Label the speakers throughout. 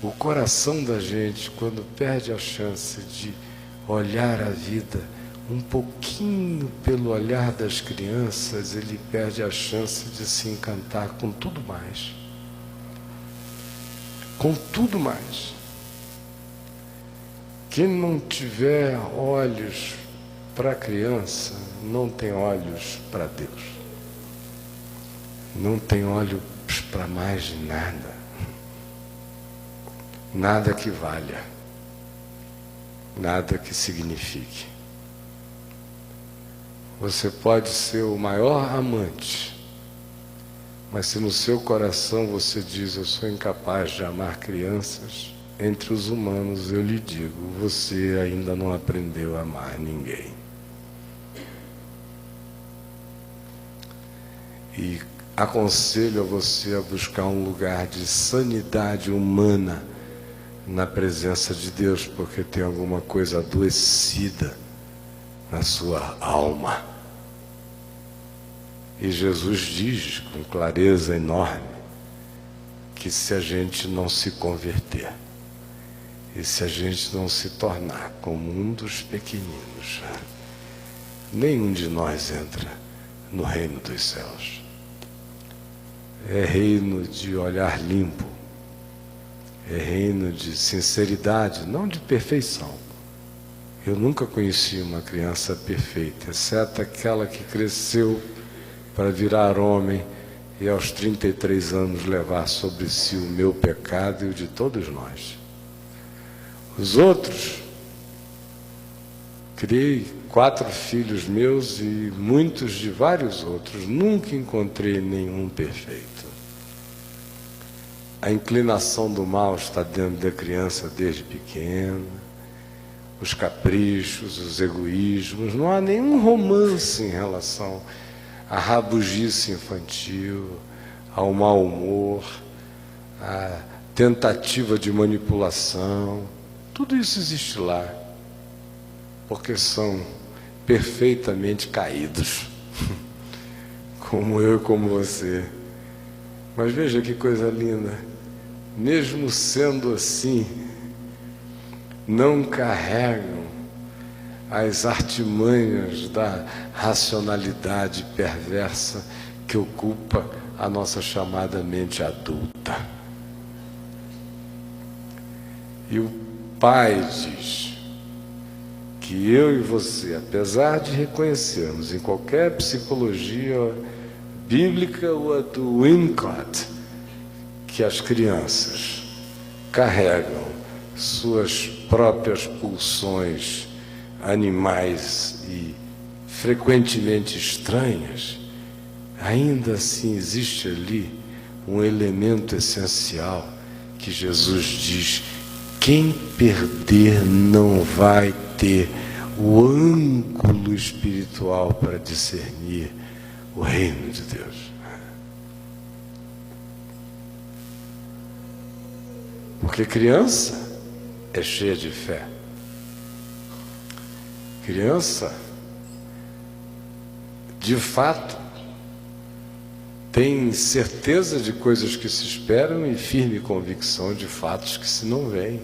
Speaker 1: O coração da gente, quando perde a chance de olhar a vida um pouquinho pelo olhar das crianças, ele perde a chance de se encantar com tudo mais. Com tudo mais. Quem não tiver olhos para a criança, não tem olhos para Deus. Não tem olhos para mais nada. Nada que valha. Nada que signifique. Você pode ser o maior amante, mas se no seu coração você diz: eu sou incapaz de amar crianças, entre os humanos eu lhe digo, você ainda não aprendeu a amar ninguém. E aconselho a você a buscar um lugar de sanidade humana na presença de Deus, porque tem alguma coisa adoecida na sua alma. E Jesus diz com clareza enorme que se a gente não se converter e se a gente não se tornar como um dos pequeninos, nenhum de nós entra no reino dos céus. É reino de olhar limpo, é reino de sinceridade, não de perfeição. Eu nunca conheci uma criança perfeita, exceto aquela que cresceu para virar homem e aos 33 anos levar sobre si o meu pecado e o de todos nós. Os outros, criei 4 filhos meus e muitos de vários outros, nunca encontrei nenhum perfeito. A inclinação do mal está dentro da criança desde pequena, os caprichos, os egoísmos, não há nenhum romance em relação à rabugice infantil, ao mau humor, à tentativa de manipulação. Tudo isso existe lá, porque são perfeitamente caídos, como eu e como você. Mas veja que coisa linda, mesmo sendo assim, não carregam as artimanhas da racionalidade perversa que ocupa a nossa chamada mente adulta. E o Pai diz que eu e você, apesar de reconhecermos em qualquer psicologia bíblica ou a do Winnicott, que as crianças carregam suas próprias pulsões animais e frequentemente estranhas, ainda assim existe ali um elemento essencial que Jesus diz: quem perder não vai ter o ângulo espiritual para discernir o reino de Deus. Porque criança é cheia de fé. Criança, de fato, tem certeza de coisas que se esperam e firme convicção de fatos que se não veem.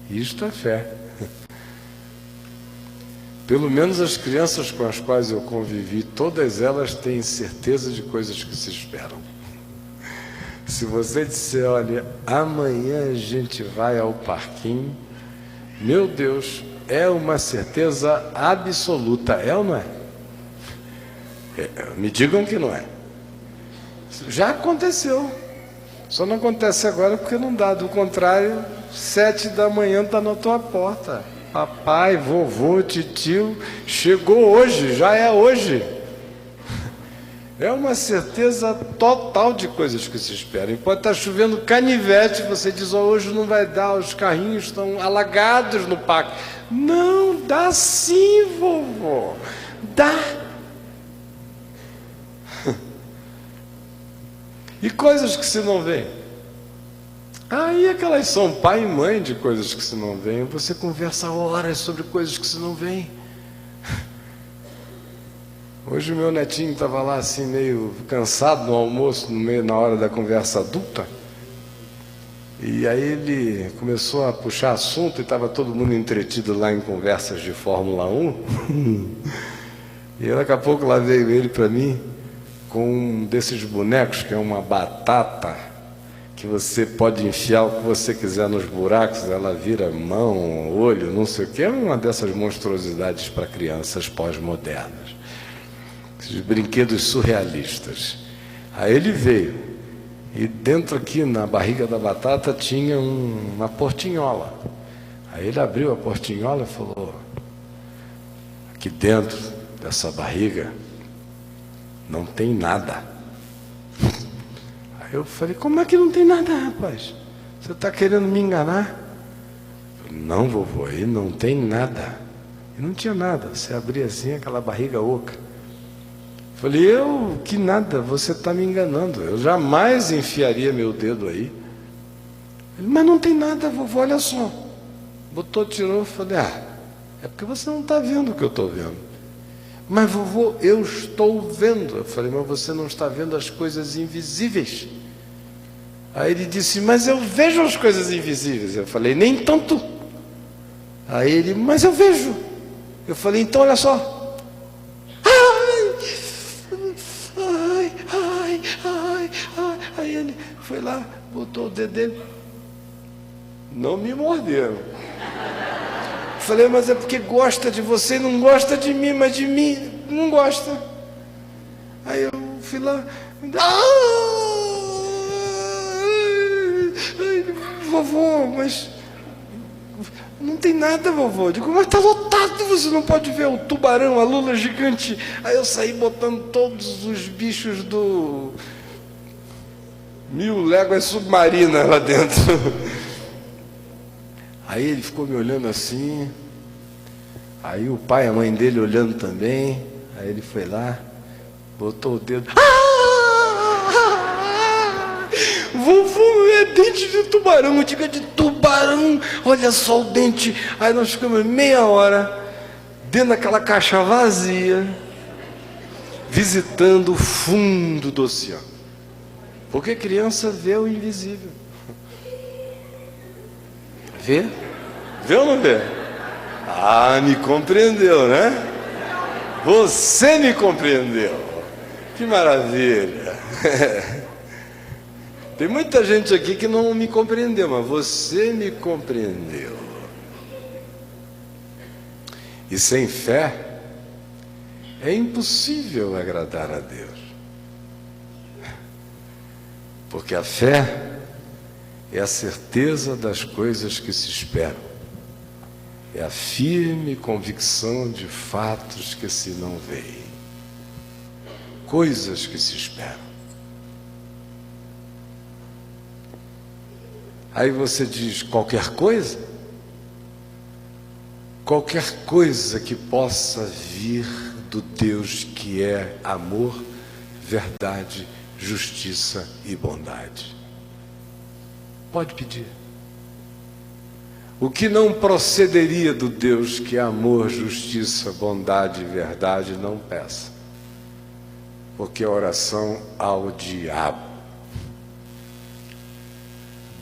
Speaker 1: Isto é fé. Pelo menos as crianças com as quais eu convivi, todas elas têm certeza de coisas que se esperam. Se você disser: olha, amanhã a gente vai ao parquinho, meu Deus, é uma certeza absoluta, é ou não é? Me digam que não é. Já aconteceu, só não acontece agora porque não dá, do contrário, 7 da manhã está na tua porta. Papai, vovô, titio, chegou hoje, já é hoje. É uma certeza total de coisas que se esperam. E pode estar chovendo canivete, você diz: oh, hoje não vai dar, os carrinhos estão alagados no parque. Não, dá sim, vovô, dá. E coisas que se não veem? Aí aquelas são pai e mãe de coisas que se não veem. Você conversa horas sobre coisas que se não veem. Hoje o meu netinho estava lá assim meio cansado no almoço, na hora da conversa adulta. E aí ele começou a puxar assunto e estava todo mundo entretido lá em conversas de Fórmula 1. E daqui a pouco lá veio ele para mim com um desses bonecos que é uma batata, que você pode enfiar o que você quiser nos buracos, ela vira mão, olho, não sei o que. É uma dessas monstruosidades para crianças pós-modernas. Esses brinquedos surrealistas. Aí ele veio, e dentro aqui na barriga da batata tinha uma portinhola. Aí ele abriu a portinhola e falou: aqui dentro dessa barriga não tem nada. Aí eu falei: como é que não tem nada, rapaz? Você está querendo me enganar? Não, vovô, aí não tem nada. E não tinha nada. Você abria assim, aquela barriga oca. Falei: eu que nada, você está me enganando. Eu jamais enfiaria meu dedo aí. Ele: mas não tem nada, vovô, olha só. Botou, tirou, falei: é porque você não está vendo o que eu estou vendo. Mas vovô, eu estou vendo. Eu falei: mas você não está vendo as coisas invisíveis. Aí ele disse: mas eu vejo as coisas invisíveis. Eu falei: nem tanto. Aí ele: mas eu vejo. Eu falei: então olha só. Aí ele foi lá, botou o dedo dele. Não me mordeu. Falei: mas é porque gosta de você, não gosta de mim, mas de mim não gosta. Aí eu fui lá. Vovô, mas não tem nada, vovô. Eu digo: mas está lotado, você não pode ver o tubarão, a lula gigante. Aí eu saí botando todos os bichos do 1000 léguas submarinas lá dentro. Aí ele ficou me olhando assim. Aí o pai e a mãe dele olhando também. Aí ele foi lá, botou o dedo. Vovô, é dente de tubarão. Diga: de tubarão, olha só o dente. Aí nós ficamos meia hora dentro daquela caixa vazia, visitando o fundo do oceano. Porque criança vê o invisível. Vê? Vê ou não vê? Me compreendeu, né? Você me compreendeu. Que maravilha. Tem muita gente aqui que não me compreendeu, mas você me compreendeu. E sem fé é impossível agradar a Deus. Porque a fé é a certeza das coisas que se esperam. É a firme convicção de fatos que se não veem. Coisas que se esperam. Aí você diz: qualquer coisa? Qualquer coisa que possa vir do Deus que é amor, verdade, justiça e bondade. Pode pedir. O que não procederia do Deus que é amor, justiça, bondade e verdade, não peça. Porque a oração ao diabo.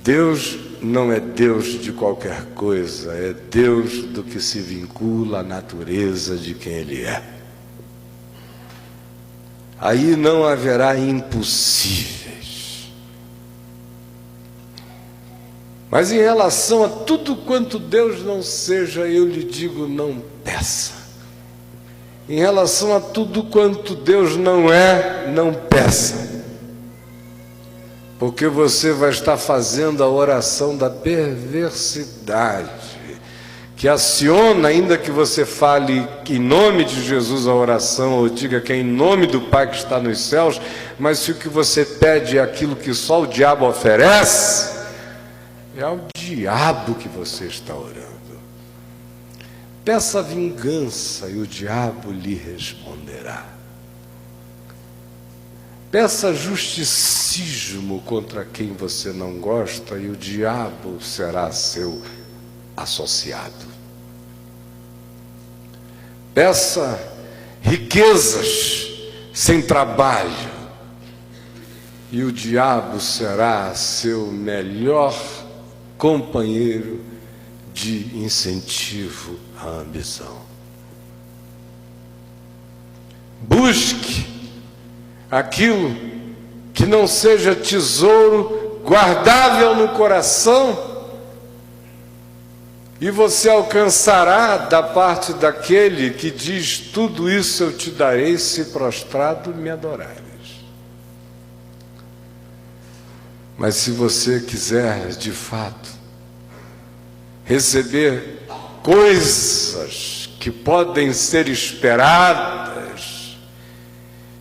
Speaker 1: Deus não é Deus de qualquer coisa, é Deus do que se vincula à natureza de quem Ele é. Aí não haverá impossíveis. Mas em relação a tudo quanto Deus não seja, eu lhe digo: não peça. Em relação a tudo quanto Deus não é, não peça. Porque você vai estar fazendo a oração da perversidade, que aciona, ainda que você fale em nome de Jesus a oração, ou diga que é em nome do Pai que está nos céus, mas se o que você pede é aquilo que só o diabo oferece, é ao diabo que você está orando. Peça vingança e o diabo lhe responderá. Peça justicismo contra quem você não gosta e o diabo será seu associado. Peça riquezas sem trabalho e o diabo será seu melhor companheiro de incentivo à ambição. Busque aquilo que não seja tesouro guardável no coração, e você alcançará da parte daquele que diz: tudo isso eu te darei se prostrado me adorares. Mas se você quiser de fato receber coisas que podem ser esperadas,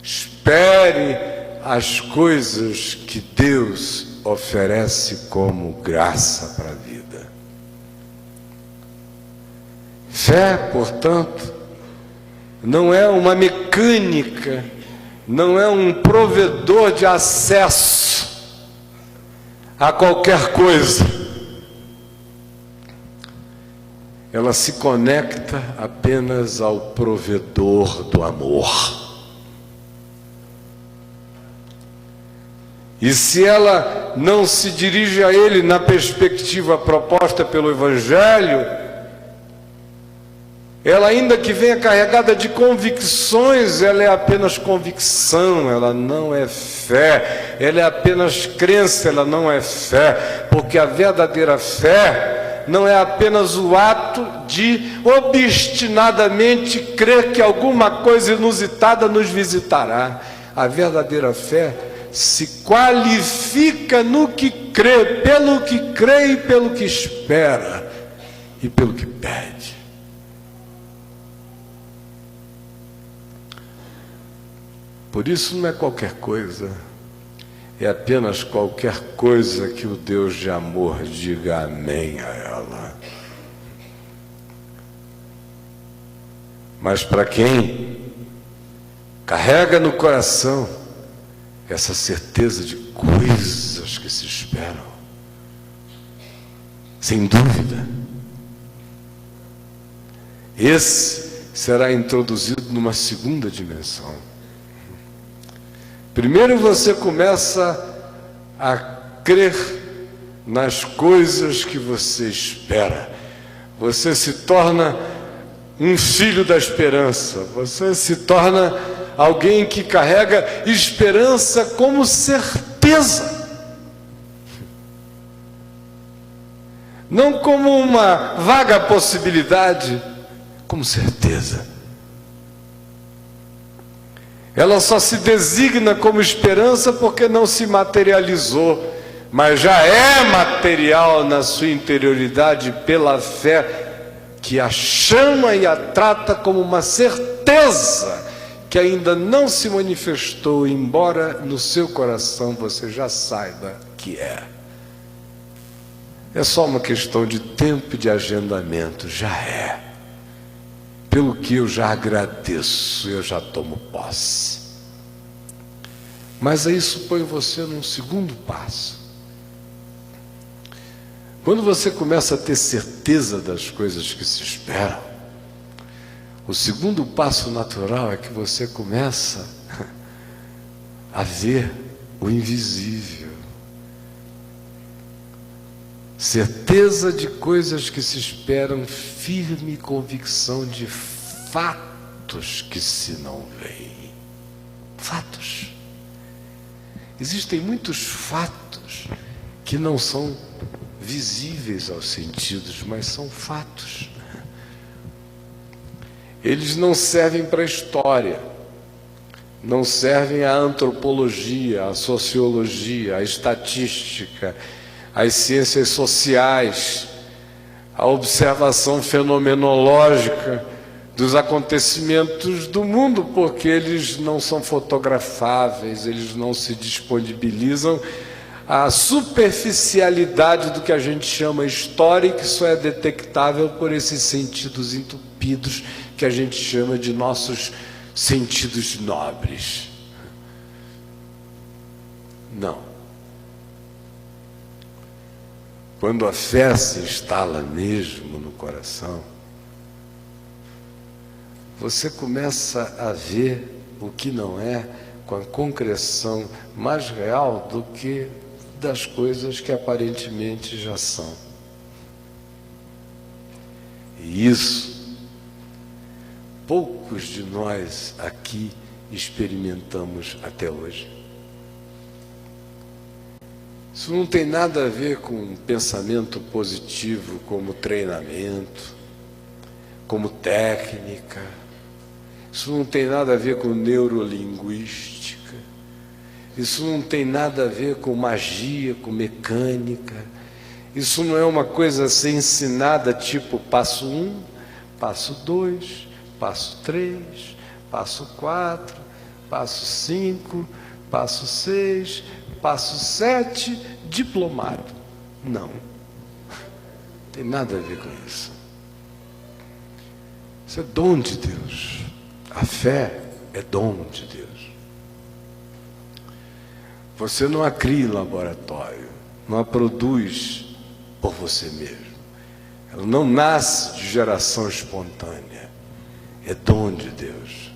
Speaker 1: espere as coisas que Deus oferece como graça para a vida. Fé, portanto, não é uma mecânica, não é um provedor de acesso a qualquer coisa. Ela se conecta apenas ao provedor do amor. E se ela não se dirige a ele na perspectiva proposta pelo Evangelho, ela, ainda que venha carregada de convicções, ela é apenas convicção, ela não é fé. Ela é apenas crença, ela não é fé. Porque a verdadeira fé não é apenas o ato de obstinadamente crer que alguma coisa inusitada nos visitará. A verdadeira fé se qualifica no que crê, pelo que crê e pelo que espera e pelo que pede. Por isso não é qualquer coisa, é apenas qualquer coisa que o Deus de amor diga amém a ela. Mas para quem carrega no coração essa certeza de coisas que se esperam, sem dúvida, esse será introduzido numa segunda dimensão. Primeiro você começa a crer nas coisas que você espera. Você se torna um filho da esperança. Você se torna alguém que carrega esperança como certeza. Não como uma vaga possibilidade, como certeza. Ela só se designa como esperança porque não se materializou, mas já é material na sua interioridade pela fé, que a chama e a trata como uma certeza que ainda não se manifestou, embora no seu coração você já saiba que é. É só uma questão de tempo e de agendamento, já é. Pelo que eu já agradeço, eu já tomo posse. Mas aí isso põe você num segundo passo. Quando você começa a ter certeza das coisas que se esperam, o segundo passo natural é que você começa a ver o invisível. Certeza de coisas que se esperam, firme convicção de fatos que se não veem. Fatos. Existem muitos fatos que não são visíveis aos sentidos, mas são fatos. Eles não servem para a história, não servem à antropologia, à sociologia, à estatística, às ciências sociais, à observação fenomenológica dos acontecimentos do mundo, porque eles não são fotografáveis, eles não se disponibilizam à superficialidade do que a gente chama história e que só é detectável por esses sentidos entupidos que a gente chama de nossos sentidos nobres. Não. Quando a fé se instala mesmo no coração, você começa a ver o que não é com a concreção mais real do que das coisas que aparentemente já são. E isso, poucos de nós aqui experimentamos até hoje. Isso não tem nada a ver com pensamento positivo, como treinamento, como técnica. Isso não tem nada a ver com neurolinguística. Isso não tem nada a ver com magia, com mecânica. Isso não é uma coisa assim ensinada, tipo passo 1, passo 2, passo 3, passo 4, passo 5, passo 6, passo 7, diplomado. Não tem nada a ver com isso. Isso é dom de Deus. A fé é dom de Deus. Você não a cria em laboratório, não a produz por você mesmo. Ela não nasce de geração espontânea. É dom de Deus.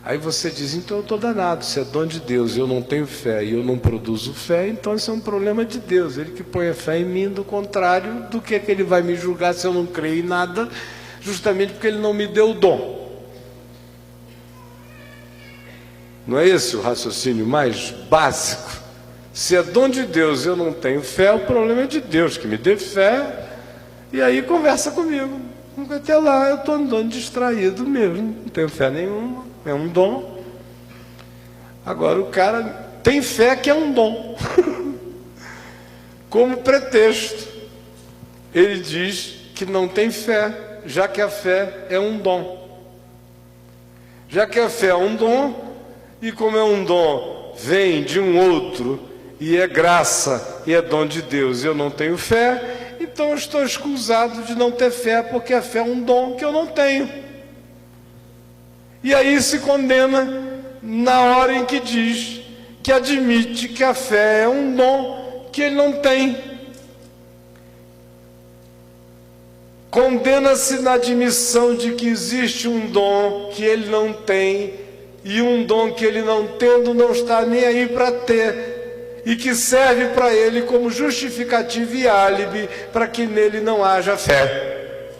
Speaker 1: Aí você diz, então eu estou danado, se é dom de Deus, eu não tenho fé e eu não produzo fé, então isso é um problema de Deus. Ele que põe a fé em mim, do contrário, do que é que ele vai me julgar se eu não creio em nada, justamente porque ele não me deu o dom. Não é esse o raciocínio mais básico? Se é dom de Deus e eu não tenho fé, o problema é de Deus, que me dê fé, e aí conversa comigo. Até lá eu estou andando distraído mesmo, não tenho fé nenhuma, é um dom. Agora o cara tem fé que é um dom. Como pretexto, ele diz que não tem fé, já que a fé é um dom. Já que a fé é um dom, e como é um dom, vem de um outro, e é graça, e é dom de Deus, e eu não tenho fé, então eu estou escusado de não ter fé, porque a fé é um dom que eu não tenho. E aí se condena na hora em que diz que admite que a fé é um dom que ele não tem. Condena-se na admissão de que existe um dom que ele não tem, e um dom que ele não tendo não está nem aí para ter, e que serve para ele como justificativa e álibi para que nele não haja fé.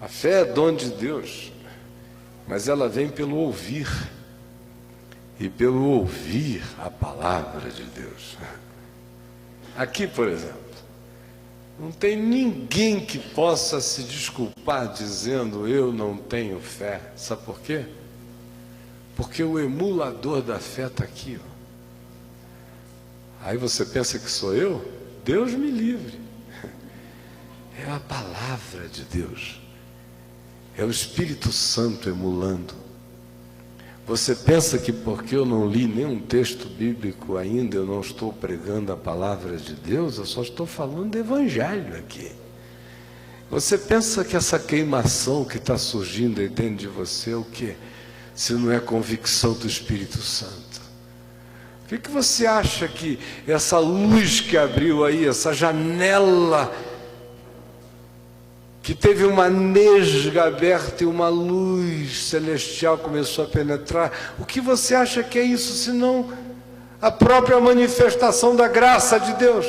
Speaker 1: A fé é dom de Deus, mas ela vem pelo ouvir, e pelo ouvir a palavra de Deus. Aqui, por exemplo, não tem ninguém que possa se desculpar dizendo eu não tenho fé. Sabe por quê? Porque o emulador da fé está aqui. Aí você pensa que sou eu? Deus me livre. É a palavra de Deus. É o Espírito Santo emulando. Você pensa que porque eu não li nenhum texto bíblico ainda, eu não estou pregando a palavra de Deus? Eu só estou falando do Evangelho aqui. Você pensa que essa queimação que está surgindo aí dentro de você é o quê? Se não é convicção do Espírito Santo. O que você acha que essa luz que abriu aí, essa janela que teve uma nesga aberta e uma luz celestial começou a penetrar, o que você acha que é isso, senão a própria manifestação da graça de Deus?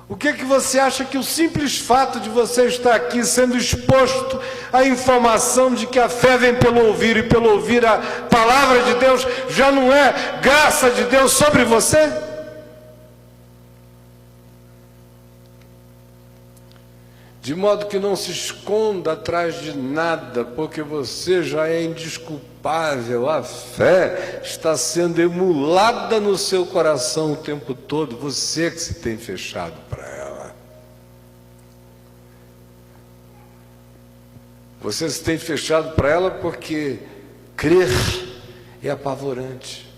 Speaker 1: O que você acha que o simples fato de você estar aqui sendo exposto à informação de que a fé vem pelo ouvir e pelo ouvir a palavra de Deus, já não é graça de Deus sobre você? De modo que não se esconda atrás de nada, porque você já é indesculpável. A fé está sendo emulada no seu coração o tempo todo. Você que se tem fechado para ela. Você se tem fechado para ela porque crer é apavorante.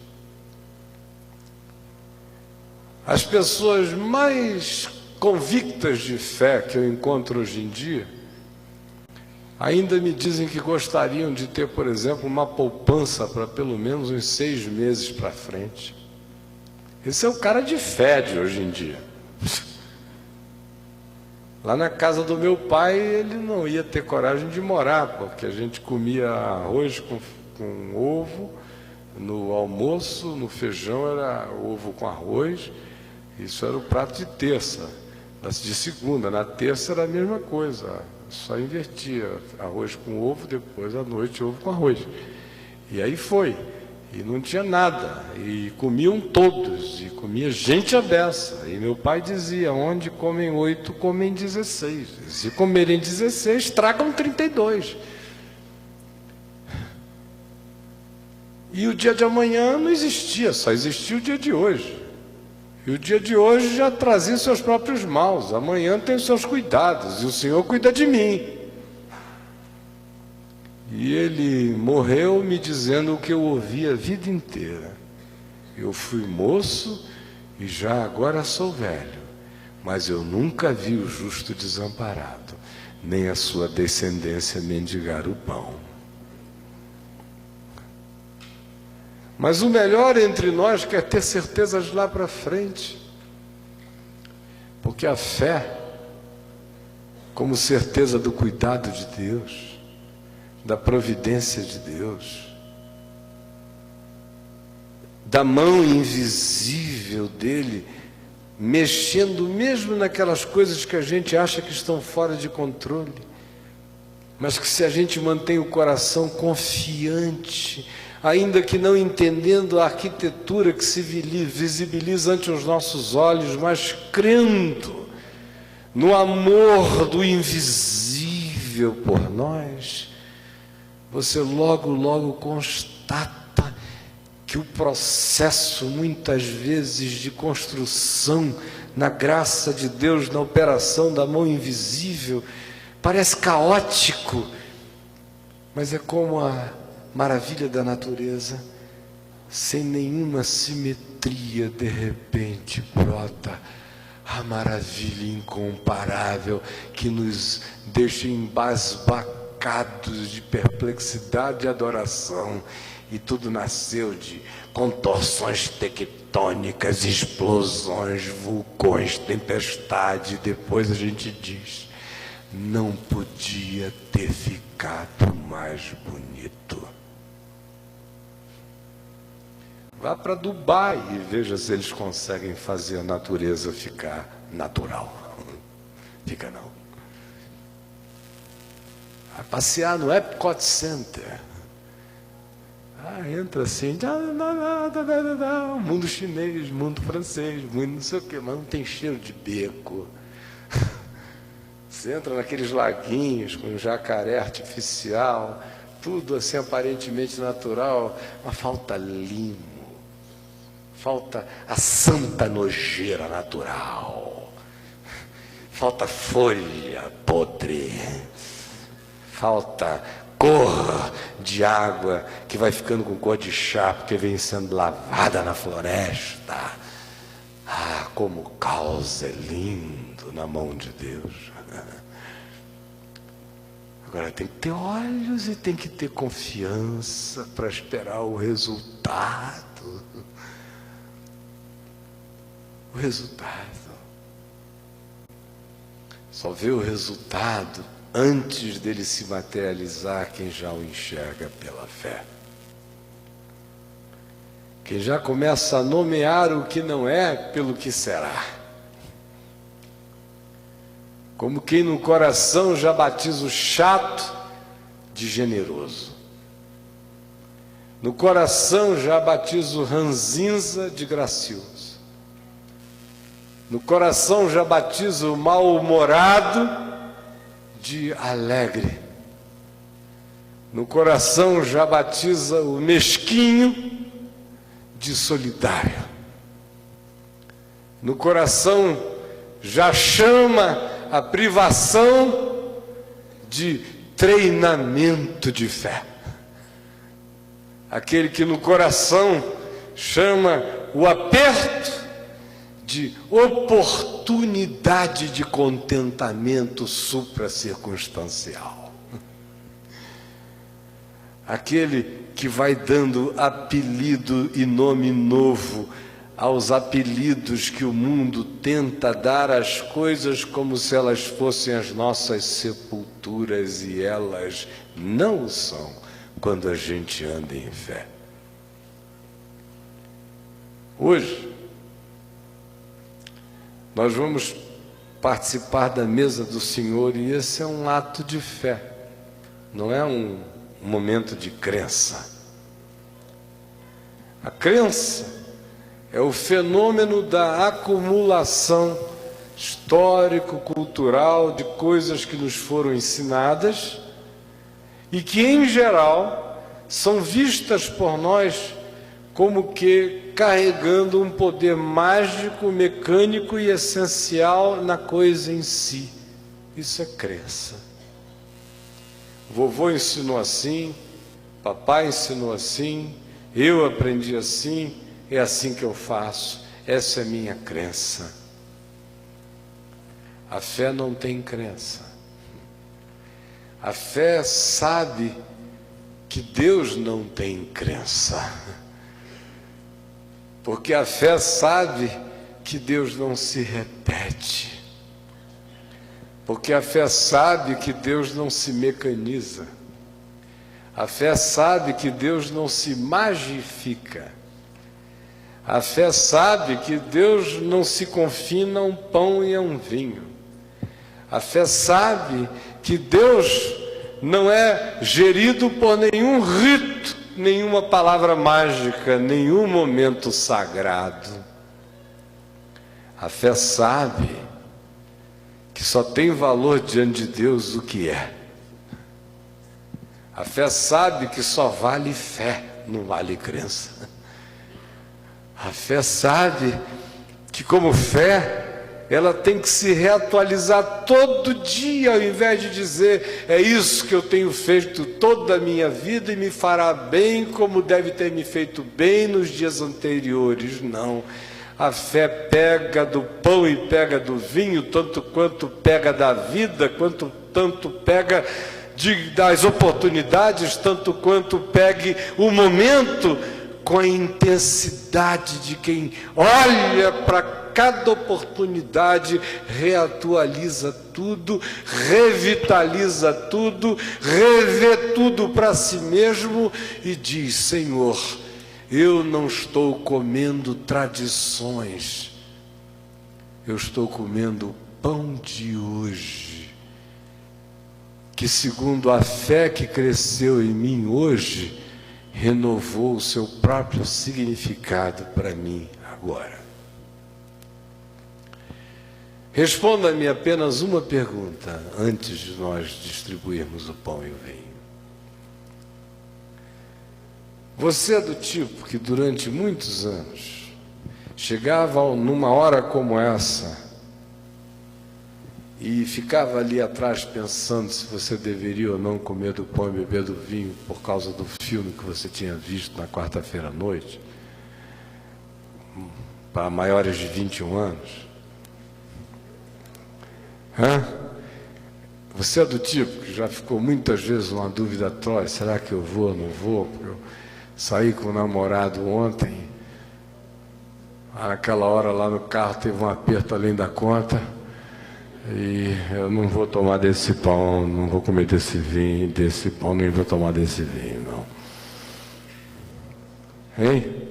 Speaker 1: As pessoas mais convictas de fé que eu encontro hoje em dia, ainda me dizem que gostariam de ter, por exemplo, uma poupança para pelo menos uns 6 meses para frente. Esse é o cara de fé de hoje em dia. Lá na casa do meu pai, ele não ia ter coragem de morar, porque a gente comia arroz com ovo no almoço, no feijão era ovo com arroz, Isso era o prato de terça, de segunda. Na terça era a mesma coisa, só invertia, arroz com ovo, depois à noite ovo com arroz. E aí foi, e não tinha nada, e comiam todos, e comia gente à beça. E meu pai dizia, onde comem 8, comem 16. Se comerem 16, tragam 32. E o dia de amanhã não existia, só existia o dia de hoje. E o dia de hoje já trazia seus próprios maus. Amanhã tem os seus cuidados, e o Senhor cuida de mim. E ele morreu me dizendo o que eu ouvi a vida inteira. Eu fui moço e já agora sou velho, mas eu nunca vi o justo desamparado, nem a sua descendência mendigar o pão. Mas o melhor entre nós quer ter certezas lá para frente, porque a fé, como certeza do cuidado de Deus, da providência de Deus, da mão invisível dele, mexendo mesmo naquelas coisas que a gente acha que estão fora de controle, mas que se a gente mantém o coração confiante, ainda que não entendendo a arquitetura que se visibiliza ante os nossos olhos, mas crendo no amor do invisível por nós, você logo constata que o processo, muitas vezes, de construção, na graça de Deus, na operação da mão invisível, parece caótico, mas é como a maravilha da natureza, sem nenhuma simetria, de repente brota a maravilha incomparável que nos deixa embasbacados de perplexidade e adoração. E tudo nasceu de contorções tectônicas, explosões, vulcões, tempestade. Depois a gente diz, não podia ter ficado mais bonito. Vá para Dubai e veja se eles conseguem fazer a natureza ficar natural. Fica não. Vai passear no Epcot Center. Entra assim, mundo chinês, mundo francês, mundo não sei o quê, mas não tem cheiro de beco. Você entra naqueles laguinhos com jacaré artificial, tudo assim aparentemente natural, mas falta limo, falta a santa nojeira natural, falta folha podre, falta cor de água que vai ficando com cor de chá porque vem sendo lavada na floresta. Como o caos é lindo na mão de Deus. Agora tem que ter olhos e tem que ter confiança para esperar o resultado. O resultado. Só vê o resultado antes dele se materializar quem já o enxerga pela fé. Quem já começa a nomear o que não é pelo que será. Como quem no coração já batiza o chato de generoso. No coração já batiza o ranzinza de gracioso. No coração já batiza o mal-humorado de alegre. No coração já batiza o mesquinho de solidário. No coração já chama a privação de treinamento de fé. Aquele que no coração chama o aperto de oportunidade de contentamento supracircunstancial. Aquele que vai dando apelido e nome novo aos apelidos que o mundo tenta dar às coisas como se elas fossem as nossas sepulturas, e elas não o são quando a gente anda em fé. Hoje, Nós vamos participar da mesa do Senhor e esse é um ato de fé, não é um momento de crença. A crença é o fenômeno da acumulação histórico-cultural de coisas que nos foram ensinadas e que, em geral, são vistas por nós como que carregando um poder mágico, mecânico e essencial na coisa em si. Isso é crença. Vovô ensinou assim, papai ensinou assim, eu aprendi assim, é assim que eu faço. Essa é a minha crença. A fé não tem crença. A fé sabe que Deus não tem crença. Porque a fé sabe que Deus não se repete. Porque a fé sabe que Deus não se mecaniza. A fé sabe que Deus não se magifica. A fé sabe que Deus não se confina a um pão e a um vinho. A fé sabe que Deus não é gerido por nenhum rito, nenhuma palavra mágica, nenhum momento sagrado. A fé sabe que só tem valor diante de Deus o que é. A fé sabe que só vale fé, não vale crença. A fé sabe que, como fé, ela tem que se reatualizar todo dia, ao invés de dizer, é isso que eu tenho feito toda a minha vida e me fará bem como deve ter me feito bem nos dias anteriores. Não. A fé pega do pão e pega do vinho, tanto quanto pega da vida, tanto pega das oportunidades, tanto quanto pegue o momento, com a intensidade de quem olha para cada oportunidade, reatualiza tudo, revitaliza tudo, revê tudo para si mesmo e diz: Senhor, eu não estou comendo tradições, eu estou comendo o pão de hoje, que segundo a fé que cresceu em mim hoje, renovou o seu próprio significado para mim agora. Responda-me apenas uma pergunta antes de nós distribuirmos o pão e o vinho. Você é do tipo que durante muitos anos chegava numa hora como essa e ficava ali atrás pensando se você deveria ou não comer do pão e beber do vinho por causa do filme que você tinha visto na quarta-feira à noite, para maiores de 21 anos? Você é do tipo que já ficou muitas vezes numa dúvida atroz: será que eu vou ou não vou? Porque eu saí com o namorado ontem, naquela hora lá no carro teve um aperto além da conta, e eu não vou tomar desse pão, não vou comer desse vinho, desse pão, nem vou tomar desse vinho, não. Hein?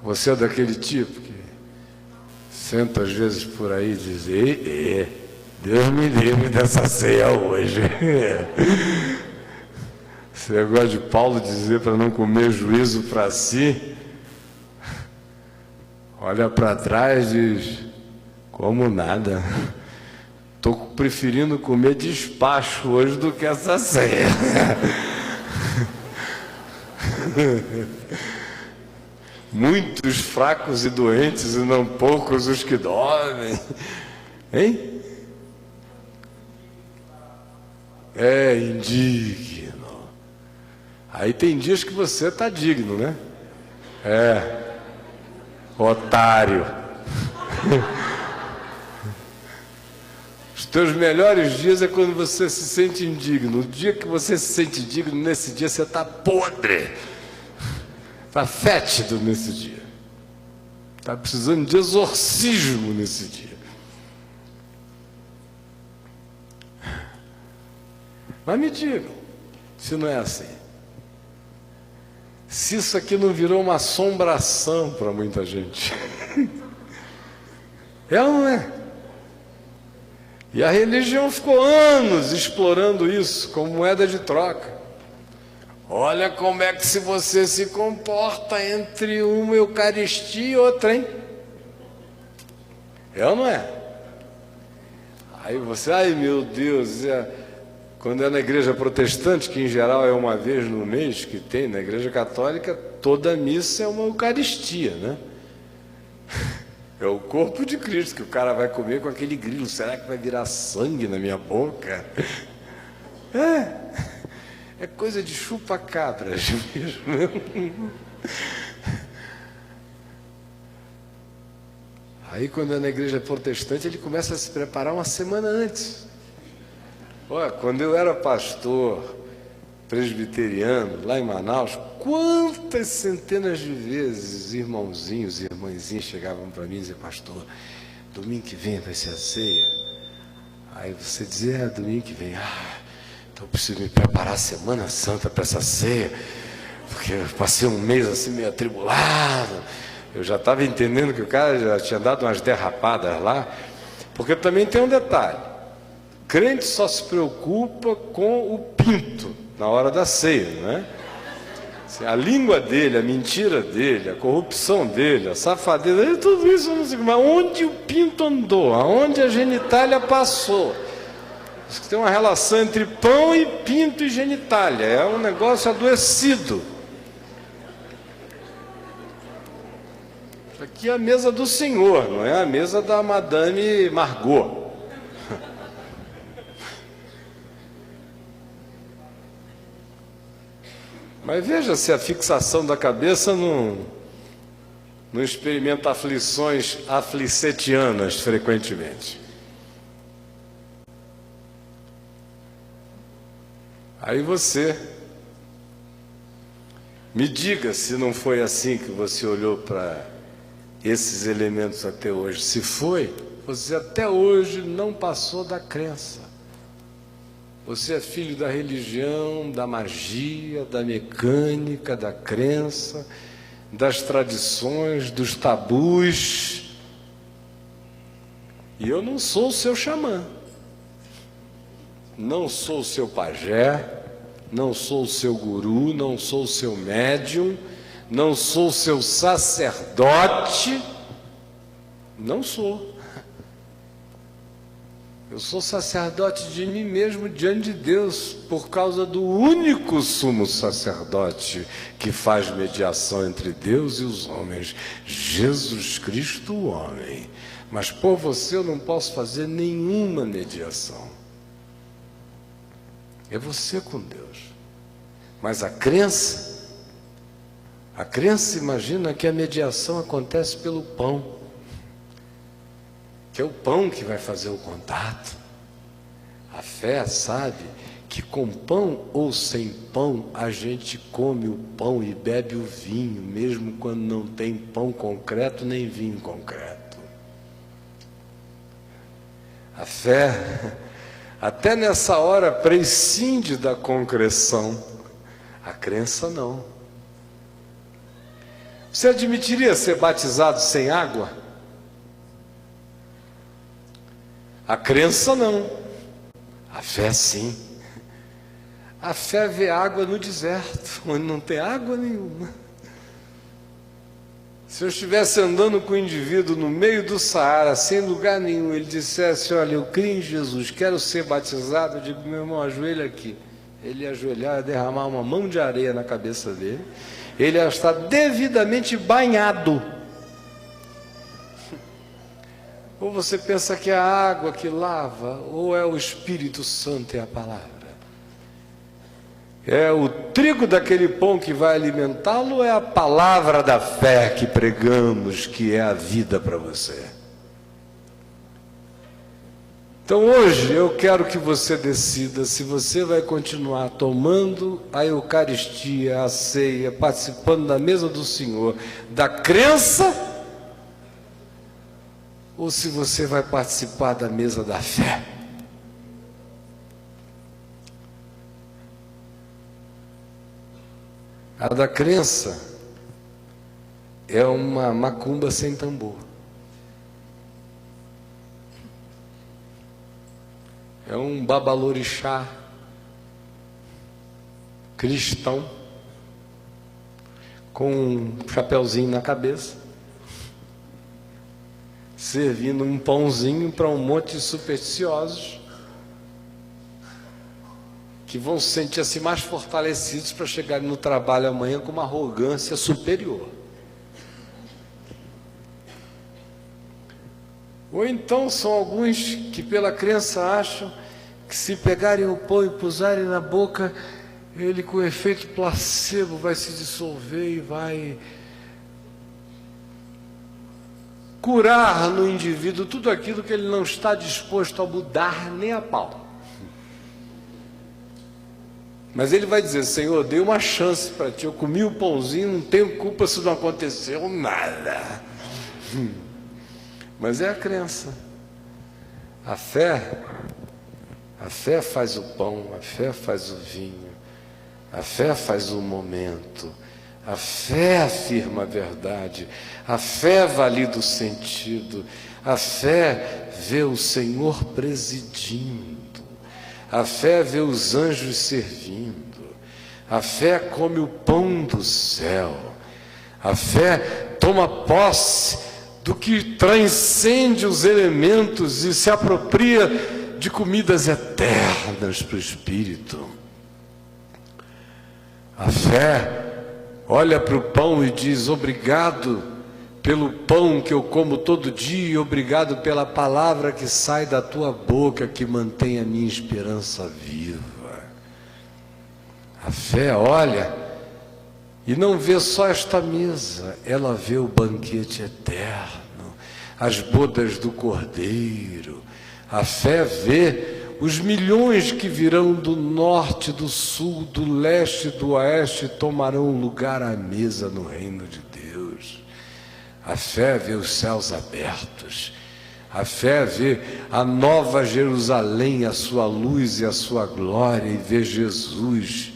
Speaker 1: Você é daquele tipo que senta às vezes por aí e diz: Deus me livre dessa ceia hoje. Esse negócio de Paulo dizer para não comer juízo para si, olha para trás e diz: como nada, estou preferindo comer despacho hoje do que essa ceia. Muitos fracos e doentes e não poucos os que dormem. Hein? É indigno. Aí tem dias que você está digno, né? Otário. Os teus melhores dias é quando você se sente indigno. O dia que você se sente digno, nesse dia você está podre. Está fétido nesse dia. Está precisando de exorcismo nesse dia. Mas me digam, se não é assim. Se isso aqui não virou uma assombração para muita gente. É ou não é? E a religião ficou anos explorando isso como moeda de troca. Olha como é que se você se comporta entre uma Eucaristia e outra, hein? É ou não é? Aí você, ai meu Deus, quando é na igreja protestante, que em geral é uma vez no mês que tem, na igreja católica, toda missa é uma Eucaristia, né? É o corpo de Cristo que o cara vai comer com aquele grilo. Será que vai virar sangue na minha boca? É coisa de chupa-cabras mesmo. Aí quando é na igreja protestante, ele começa a se preparar uma semana antes. Olha, quando eu era pastor presbiteriano, lá em Manaus, quantas centenas de vezes irmãozinhos e irmãzinhas chegavam para mim e diziam, pastor, domingo que vem vai ser a ceia. Aí você dizia, domingo que vem, então eu preciso me preparar a Semana Santa para essa ceia, porque eu passei um mês assim meio atribulado. Eu já estava entendendo que o cara já tinha dado umas derrapadas lá, porque também tem um detalhe. Crente só se preocupa com o pinto na hora da ceia, né? Assim, a língua dele, a mentira dele, a corrupção dele, a safadeza dele, tudo isso eu não sei. Mas onde o pinto andou? Aonde a genitália passou? Diz que tem uma relação entre pão e pinto e genitália. É um negócio adoecido. Isso aqui é a mesa do Senhor, não é a mesa da Madame Margot. Mas veja se a fixação da cabeça não experimenta aflições aflicetianas frequentemente. Aí você me diga se não foi assim que você olhou para esses elementos até hoje. Se foi, você até hoje não passou da crença. Você é filho da religião, da magia, da mecânica, da crença, das tradições, dos tabus. E eu não sou o seu xamã, não sou o seu pajé, não sou o seu guru, não sou o seu médium, não sou o seu sacerdote, não sou. Eu sou sacerdote de mim mesmo diante de Deus, por causa do único sumo sacerdote que faz mediação entre Deus e os homens, Jesus Cristo, o homem. Mas por você eu não posso fazer nenhuma mediação. É você com Deus. Mas a crença imagina que a mediação acontece pelo pão. Que é o pão que vai fazer o contato. A fé sabe que com pão ou sem pão a gente come o pão e bebe o vinho, mesmo quando não tem pão concreto nem vinho concreto. A fé, até nessa hora, prescinde da concreção. A crença não. Você admitiria ser batizado sem água? A crença não, a fé sim. A fé vê água no deserto, onde não tem água nenhuma. Se eu estivesse andando com um indivíduo no meio do Saara, sem lugar nenhum, ele dissesse, olha, eu creio em Jesus, quero ser batizado, eu digo, meu irmão, ajoelha aqui. Ele ia ajoelhar, ia derramar uma mão de areia na cabeça dele, ele ia estar devidamente banhado. Ou você pensa que é a água que lava, ou é o Espírito Santo e a palavra? É o trigo daquele pão que vai alimentá-lo, ou é a palavra da fé que pregamos, que é a vida para você? Então hoje eu quero que você decida se você vai continuar tomando a Eucaristia, a ceia, participando da mesa do Senhor, da crença, ou se você vai participar da mesa da fé. A da crença é uma macumba sem tambor. é um babalorixá cristão, com um chapeuzinho na cabeça, servindo um pãozinho para um monte de supersticiosos, que vão se sentir assim mais fortalecidos para chegarem no trabalho amanhã com uma arrogância superior. Ou então são alguns que pela crença acham que se pegarem o pão e pusarem na boca, ele com efeito placebo vai se dissolver e vai curar no indivíduo tudo aquilo que ele não está disposto a mudar nem a pau. Mas ele vai dizer: Senhor, dei uma chance para ti, eu comi o pãozinho, não tenho culpa se não aconteceu nada. Mas é a crença. A fé faz o pão, a fé faz o vinho, a fé faz o momento, a fé afirma a verdade, a fé valida o sentido, a fé vê o Senhor presidindo, a fé vê os anjos servindo, a fé come o pão do céu, a fé toma posse do que transcende os elementos e se apropria de comidas eternas para o espírito. A fé olha para o pão e diz: obrigado pelo pão que eu como todo dia, e obrigado pela palavra que sai da tua boca, que mantém a minha esperança viva. A fé olha e não vê só esta mesa, ela vê o banquete eterno, as bodas do Cordeiro. A fé vê os milhões que virão do norte, do sul, do leste, do oeste e tomarão lugar à mesa no reino de Deus. A fé vê os céus abertos. A fé vê a nova Jerusalém, a sua luz e a sua glória, e vê Jesus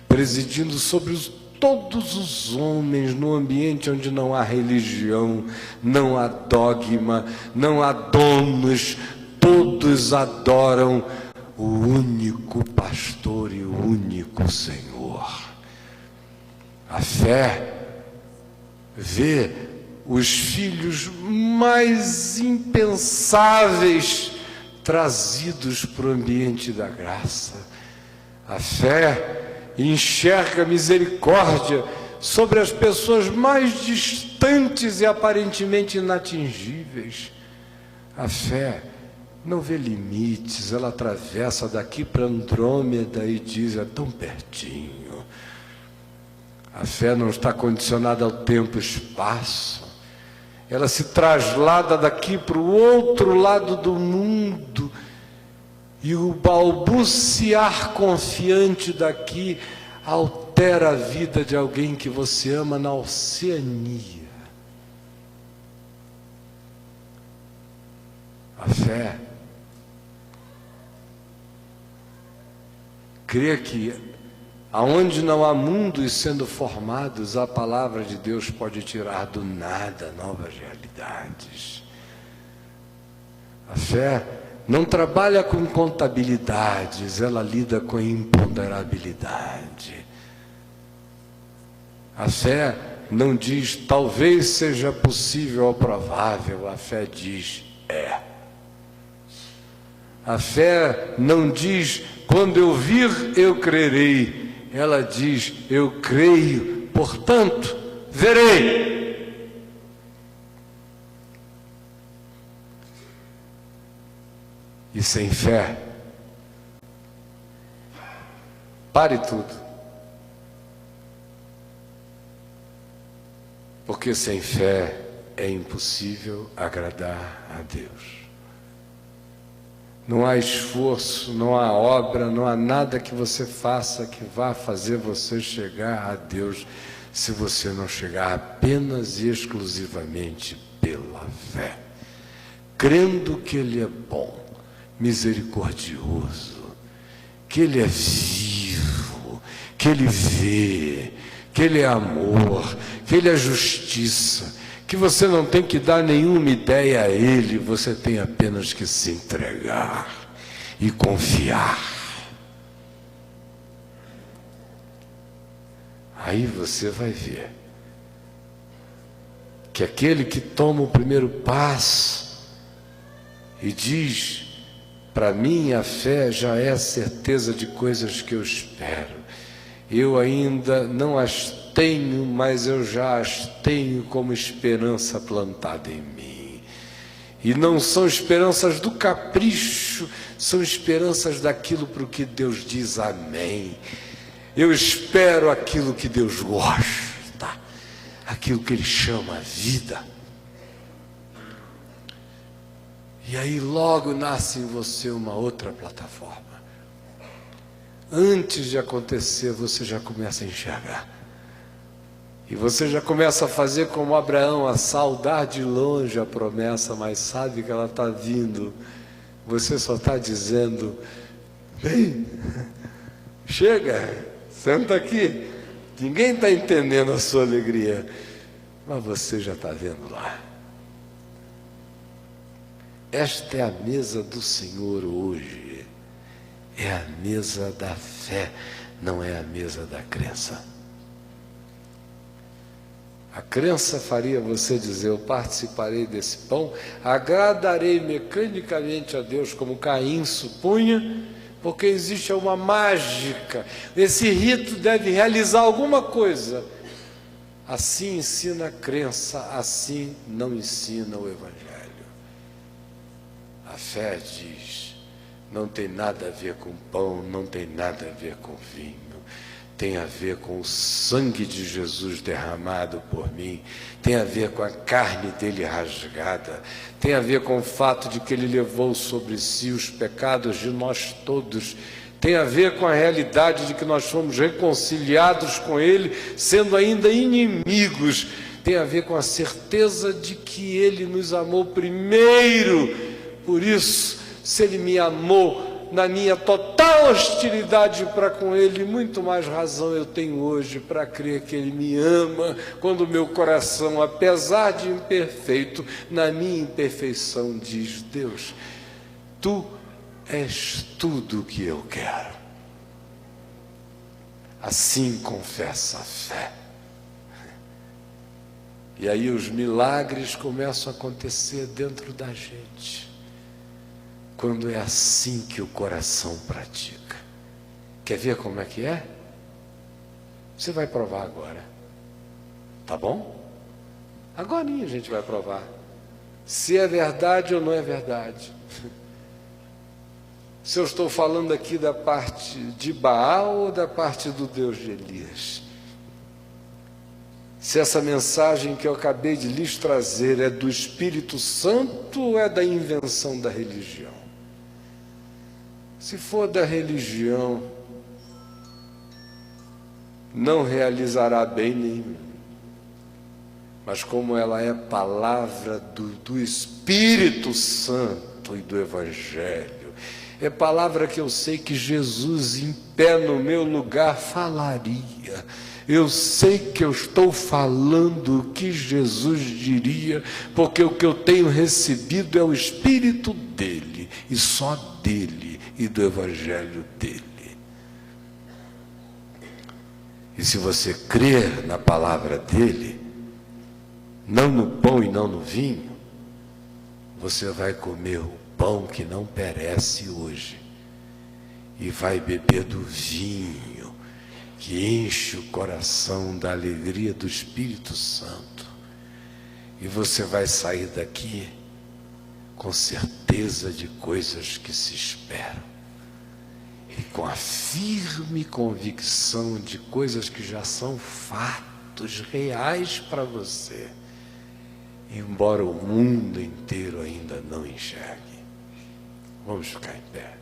Speaker 1: presidindo sobre todos os homens, no ambiente onde não há religião, não há dogma, não há donos, todos adoram o único pastor e o único Senhor. A fé vê os filhos mais impensáveis trazidos para o ambiente da graça. A fé enxerga misericórdia sobre as pessoas mais distantes e aparentemente inatingíveis. A fé não vê limites, ela atravessa daqui para Andrômeda e diz: é tão pertinho. A fé não está condicionada ao tempo e espaço, ela se traslada daqui para o outro lado do mundo, e o balbuciar confiante daqui altera a vida de alguém que você ama na Oceania. A fé crê que aonde não há mundos sendo formados, a palavra de Deus pode tirar do nada novas realidades. A fé não trabalha com contabilidades, ela lida com imponderabilidade. A fé não diz talvez seja possível ou provável, a fé diz é. A fé não diz quando eu vir eu crerei, ela diz eu creio, portanto verei. E sem fé, pare tudo. Porque sem fé é impossível agradar a Deus. Não há esforço, não há obra, não há nada que você faça que vá fazer você chegar a Deus, se você não chegar apenas e exclusivamente pela fé, crendo que Ele é bom, misericordioso, que Ele é vivo, que Ele vê, que Ele é amor, que Ele é justiça, que você não tem que dar nenhuma ideia a Ele, você tem apenas que se entregar e confiar. Aí você vai ver que aquele que toma o primeiro passo e diz: para mim a fé já é a certeza de coisas que eu espero. Eu ainda não as tenho, mas eu já as tenho como esperança plantada em mim. E não são esperanças do capricho, são esperanças daquilo para o que Deus diz amém. Eu espero aquilo que Deus gosta, aquilo que Ele chama vida. E aí logo nasce em você uma outra plataforma. Antes de acontecer, você já começa a enxergar. E você já começa a fazer como Abraão, a saudar de longe a promessa, mas sabe que ela está vindo. Você só está dizendo: vem, chega, senta aqui. Ninguém está entendendo a sua alegria, mas você já está vendo lá. Esta é a mesa do Senhor hoje. É a mesa da fé, não é a mesa da crença. A crença faria você dizer: eu participarei desse pão, agradarei mecanicamente a Deus, como Caim supunha, porque existe uma mágica. Esse rito deve realizar alguma coisa. Assim ensina a crença, assim não ensina o Evangelho. A fé diz: não tem nada a ver com pão, não tem nada a ver com vinho. Tem a ver com o sangue de Jesus derramado por mim, tem a ver com a carne dele rasgada, tem a ver com o fato de que ele levou sobre si os pecados de nós todos, tem a ver com a realidade de que nós fomos reconciliados com ele, sendo ainda inimigos, tem a ver com a certeza de que ele nos amou primeiro. Por isso, se ele me amou na minha total hostilidade para com ele, muito mais razão eu tenho hoje para crer que ele me ama, quando o meu coração, apesar de imperfeito, na minha imperfeição diz: Deus, tu és tudo o que eu quero. Assim confessa a fé. E aí os milagres começam a acontecer dentro da gente, quando é assim que o coração pratica. Quer ver como é que é? Você vai provar agora. Tá bom? Agorinha a gente vai provar se é verdade ou não é verdade. Se eu estou falando aqui da parte de Baal ou da parte do Deus de Elias. Se essa mensagem que eu acabei de lhes trazer é do Espírito Santo ou é da invenção da religião. Se for da religião, não realizará bem nenhum. Mas como ela é palavra do Espírito Santo e do Evangelho, é palavra que eu sei que Jesus em pé no meu lugar falaria. Eu sei que eu estou falando o que Jesus diria, porque o que eu tenho recebido é o Espírito dele, e só dele, e do Evangelho dele. E se você crer na palavra dele, não no pão e não no vinho, você vai comer o pão que não perece hoje, e vai beber do vinho que enche o coração da alegria do Espírito Santo. E você vai sair daqui com certeza de coisas que se esperam, e com a firme convicção de coisas que já são fatos reais para você, embora o mundo inteiro ainda não enxergue. Vamos ficar em pé.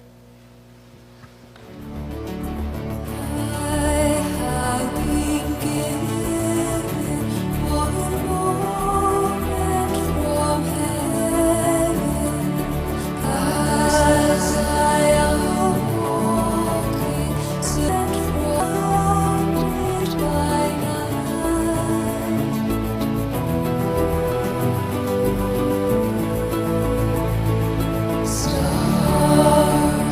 Speaker 2: Stars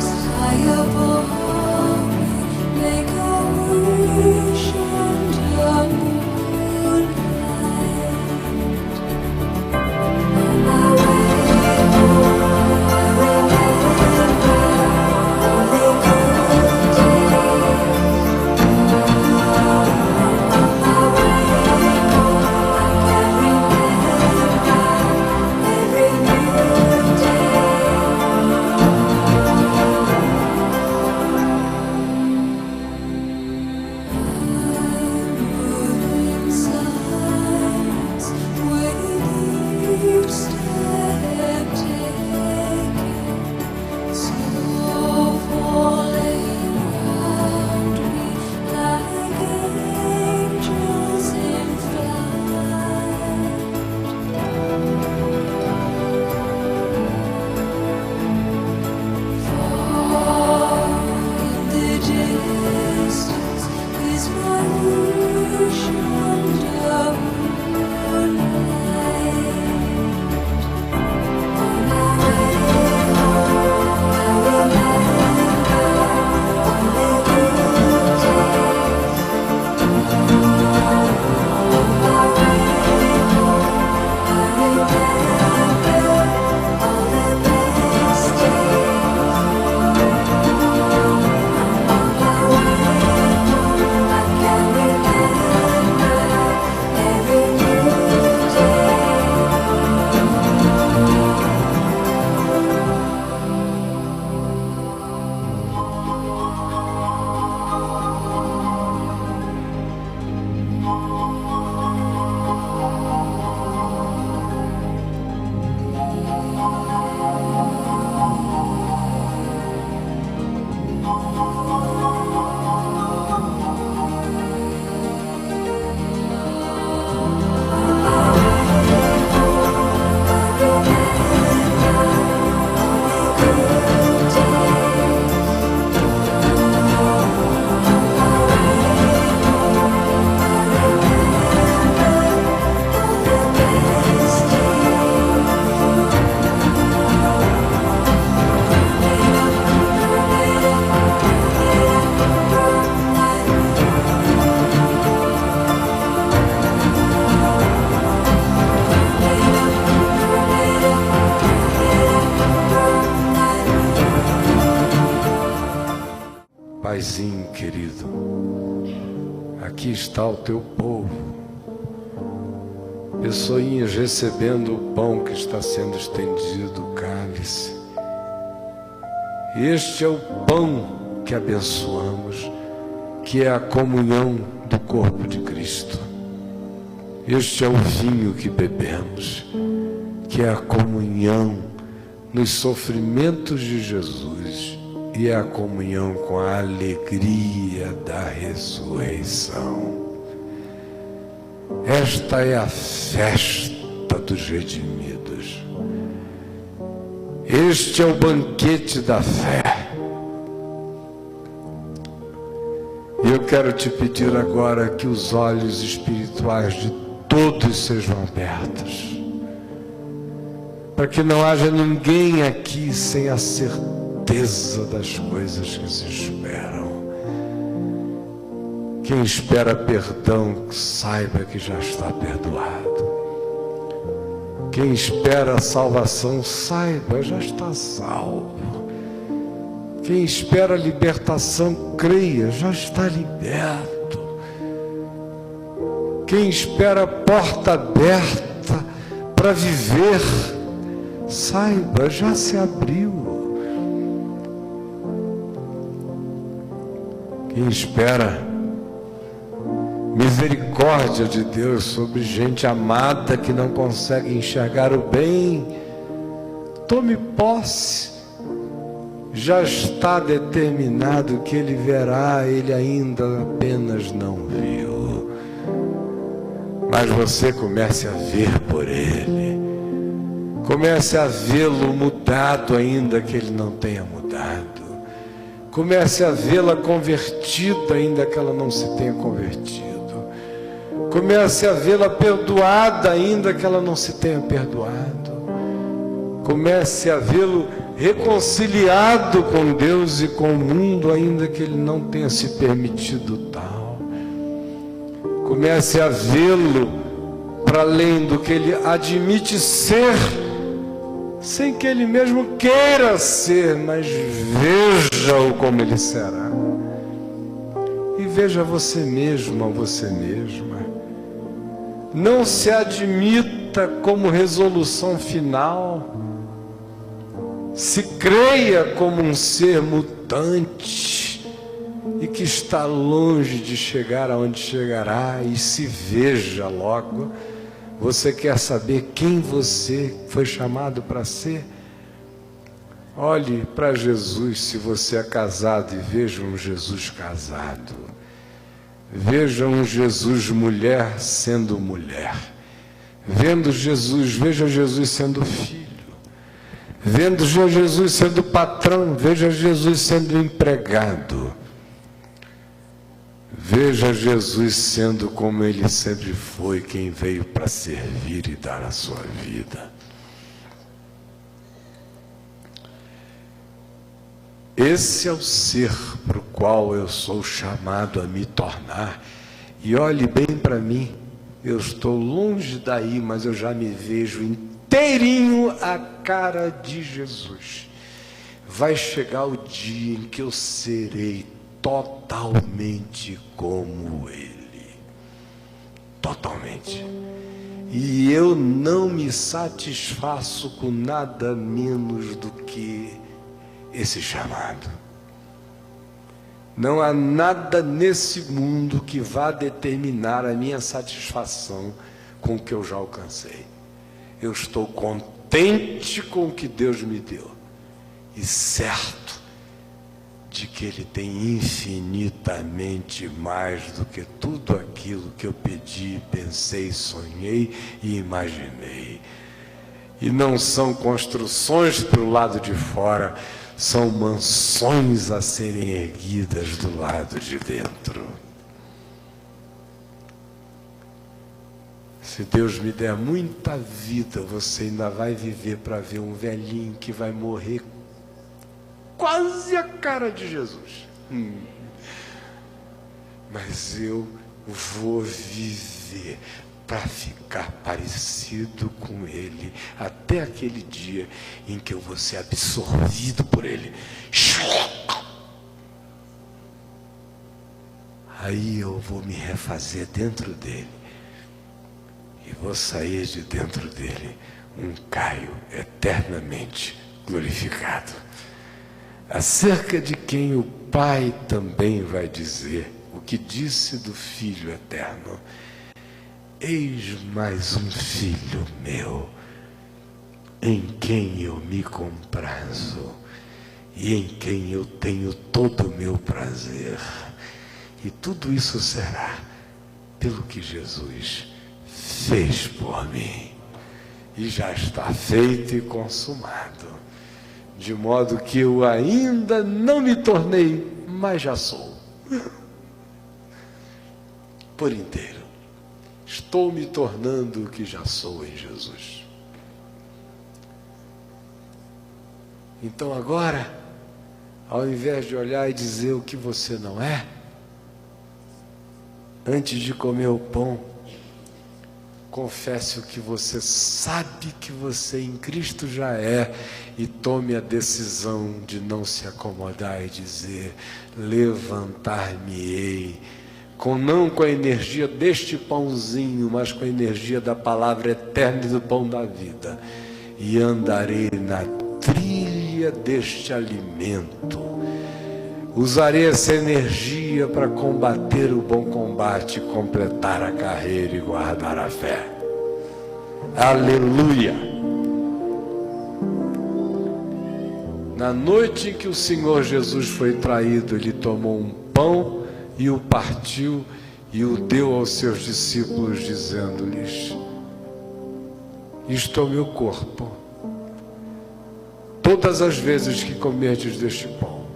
Speaker 1: Paizinho querido, aqui está o teu povo, pessoinhas recebendo o pão que está sendo estendido, o cálice. Este é o pão que abençoamos, que é a comunhão do corpo de Cristo. Este é o vinho que bebemos, que é a comunhão nos sofrimentos de Jesus e é a comunhão com a alegria da ressurreição. Esta é a festa dos redimidos. Este é o banquete da fé. E eu quero te pedir agora que os olhos espirituais de todos sejam abertos, para que não haja ninguém aqui sem a certeza das coisas que se esperam. Quem espera perdão, saiba que já está perdoado. Quem espera a salvação, saiba, já está salvo. Quem espera a libertação, creia, já está liberto. Quem espera a porta aberta para viver, saiba, já se abriu. Quem espera misericórdia de Deus sobre gente amada que não consegue enxergar o bem, tome posse. Já está determinado que ele verá, ele ainda apenas não viu. Mas você comece a ver por ele. Comece a vê-lo mudado, ainda que ele não tenha mudado. Comece a vê-la convertida, ainda que ela não se tenha convertido. Comece a vê-la perdoada, ainda que ela não se tenha perdoado. Comece a vê-lo reconciliado com Deus e com o mundo, ainda que ele não tenha se permitido tal. Comece a vê-lo para além do que ele admite ser, sem que ele mesmo queira ser, mas veja-o como ele será. E veja você mesmo, a você mesma. Não se admita como resolução final. Se creia como um ser mutante e que está longe de chegar aonde chegará, e se veja logo. Você quer saber quem você foi chamado para ser? Olhe para Jesus, se você é casado, e veja um Jesus casado. Veja um Jesus mulher sendo mulher. Vendo Jesus, veja Jesus sendo filho. Vendo Jesus sendo patrão, veja Jesus sendo empregado. Veja Jesus sendo como ele sempre foi, quem veio para servir e dar a sua vida. Esse é o ser para o qual eu sou chamado a me tornar. E olhe bem para mim, eu estou longe daí, mas eu já me vejo inteirinho a cara de Jesus. Vai chegar o dia em que eu serei totalmente como Ele. Totalmente. E eu não me satisfaço com nada menos do que esse chamado. Não há nada nesse mundo que vá determinar a minha satisfação com o que eu já alcancei. Eu estou contente com o que Deus me deu e certo de que Ele tem infinitamente mais do que tudo aquilo que eu pedi, pensei, sonhei e imaginei. E não são construções para o lado de fora, são mansões a serem erguidas do lado de dentro. Se Deus me der muita vida, você ainda vai viver para ver um velhinho que vai morrer quase a cara de Jesus. Mas eu vou viver para ficar parecido com Ele, até aquele dia em que eu vou ser absorvido por Ele. aí eu vou me refazer dentro dele. E vou sair de dentro dele um Caio eternamente glorificado, acerca de quem o Pai também vai dizer o que disse do Filho eterno: eis mais um filho meu, em quem eu me comprazo e em quem eu tenho todo o meu prazer. E tudo isso será pelo que Jesus fez por mim. E já está feito e consumado. De modo que eu ainda não me tornei, mas já sou. Por inteiro. Estou me tornando o que já sou em Jesus. Então agora, ao invés de olhar e dizer o que você não é, antes de comer o pão, confesse o que você sabe que você em Cristo já é e tome a decisão de não se acomodar e dizer: levantar-me-ei, não com a energia deste pãozinho, mas com a energia da palavra eterna e do pão da vida, e andarei na trilha deste alimento. Usarei essa energia para combater o bom combate, completar a carreira e guardar a fé. Aleluia! Na noite em que o Senhor Jesus foi traído, ele tomou um pão e o partiu e o deu aos seus discípulos, dizendo-lhes: isto é o meu corpo. Todas as vezes que comerdes deste pão,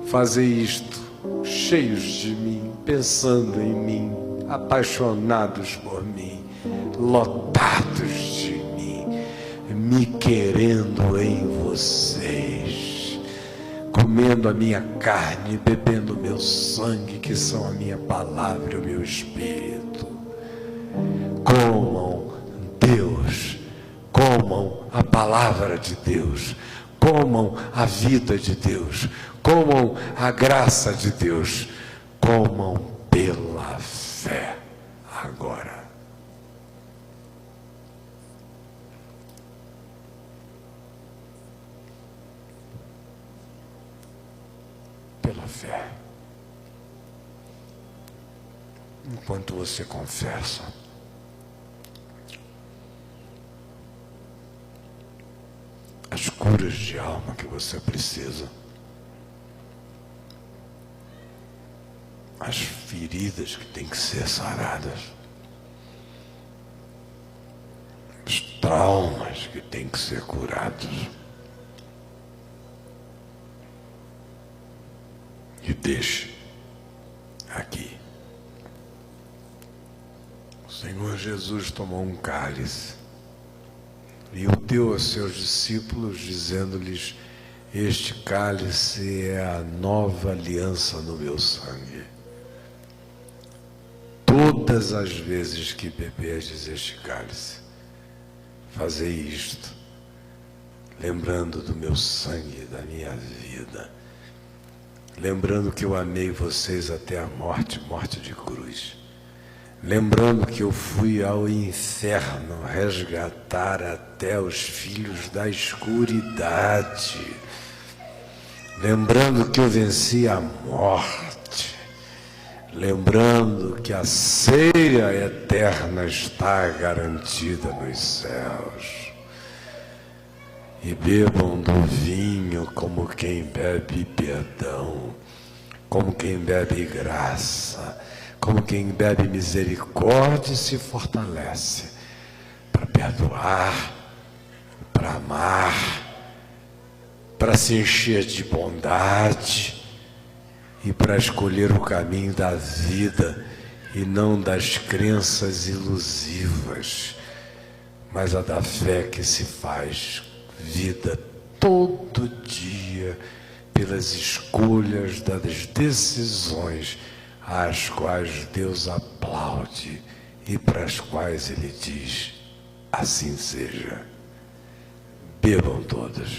Speaker 1: fazei isto, cheios de mim, pensando em mim, apaixonados por mim, lotados de mim, me querendo em vocês, comendo a minha carne, bebendo o meu sangue, que são a minha palavra e o meu espírito. Comam Deus, comam a palavra de Deus, comam a vida de Deus, comam a graça de Deus, comam pela fé agora. Pela fé. Enquanto você confessa, as curas de alma que você precisa, as feridas que têm que ser saradas, os traumas que têm que ser curados. E deixe aqui. O Senhor Jesus tomou um cálice e o deu aos seus discípulos, dizendo-lhes: este cálice é a nova aliança no meu sangue. Todas as vezes que beberdes este cálice, fazei isto, lembrando do meu sangue, da minha vida, lembrando que eu amei vocês até a morte, morte de cruz, lembrando que eu fui ao inferno resgatar até os filhos da escuridade, lembrando que eu venci a morte, lembrando que a ceia eterna está garantida nos céus. E bebam do vinho como quem bebe perdão, como quem bebe graça, como quem bebe misericórdia e se fortalece para perdoar, para amar, para se encher de bondade e para escolher o caminho da vida e não das crenças ilusivas, mas a da fé que se faz vida todo dia pelas escolhas das decisões às quais Deus aplaude e para as quais Ele diz: assim seja. Bebam todas.